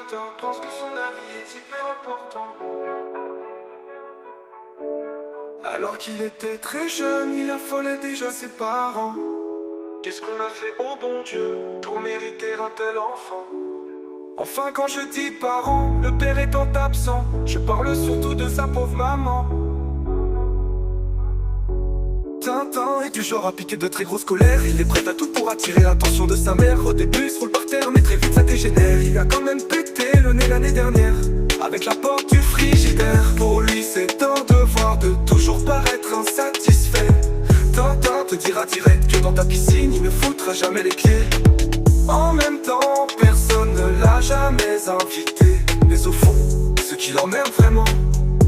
Tintin pense que son avis est hyper important. Alors qu'il était très jeune, il affolait déjà ses parents. Qu'est-ce qu'on a fait au bon Dieu pour mériter un tel enfant? Enfin quand je dis parents, le père étant absent, je parle surtout de sa pauvre maman. Tintin est du genre à piquer de très grosses colères. Il est prêt à tout pour attirer l'attention de sa mère. Au début il se roule par terre mais très vite ça dégénère. Il a quand même pété le nez l'année dernière avec la porte du frigidaire. Pour lui c'est un devoir de toujours paraître insatisfait. Tintin te dira direct que dans ta piscine il ne foutra jamais les pieds. En même temps personne ne l'a jamais invité. Mais au fond ce qui l'emmerde vraiment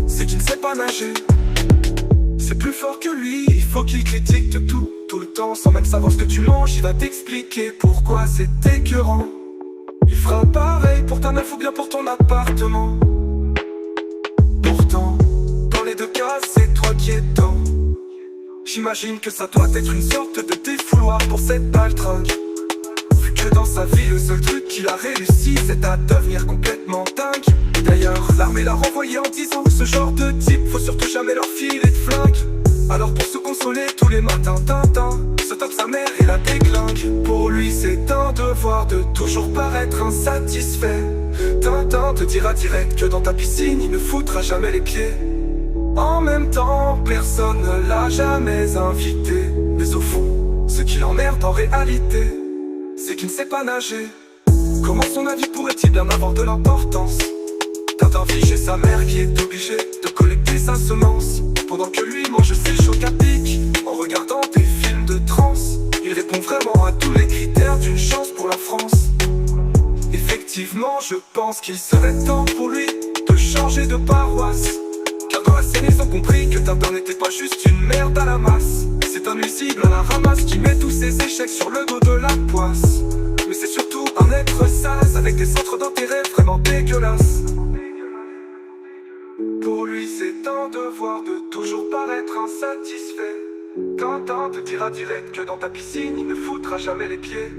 c'est qu'il ne sait pas nager. C'est plus fort que lui, il faut qu'il critique de tout le temps. Sans même savoir ce que tu manges, il va t'expliquer pourquoi c'est écœurant. Il fera pareil pour ta meuf ou bien pour ton appartement. Pourtant, dans les deux cas, c'est toi qui es dedans. J'imagine que ça doit être une sorte de défouloir pour cette baltringue. Vu que dans sa vie, le seul truc qu'il a réussi, c'est à devenir complètement dingue. D'ailleurs, l'armée l'a renvoyé en disant ce genre de type, faut surtout jamais leur filer de flingue. Alors pour se consoler tous les matins, Tintin se tape sa mère et la déglingue. Pour lui c'est un devoir de toujours paraître insatisfait. Tintin te dira direct que dans ta piscine il ne foutra jamais les pieds. En même temps personne ne l'a jamais invité. Mais au fond, ce qui l'emmerde en réalité, c'est qu'il ne sait pas nager. Comment son avis pourrait-il bien avoir de l'importance? Tintin vit chez sa mère qui est obligée de collecter sa semence, pendant que lui mange ses chocs à pic en regardant des films de trance. Il répond vraiment à tous les critères d'une chance pour la France. Effectivement je pense qu'il serait temps pour lui de changer de paroisse, car dans la scène ils ont compris que Tintin n'était pas juste une merde à la masse. C'est un nuisible à la ramasse qui met tous ses échecs sur le dos de la poisse. Mais c'est surtout un être sale avec des centres d'intérêt vraiment dégueulasses. Pour lui c'est un devoir de toujours paraître insatisfait. Tintin te dira direct que dans ta piscine il ne foutra jamais les pieds.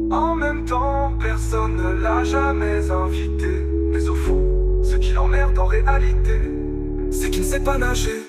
En même temps personne ne l'a jamais invité. Mais au fond, ce qui l'emmerde en réalité, c'est qu'il ne sait pas nager.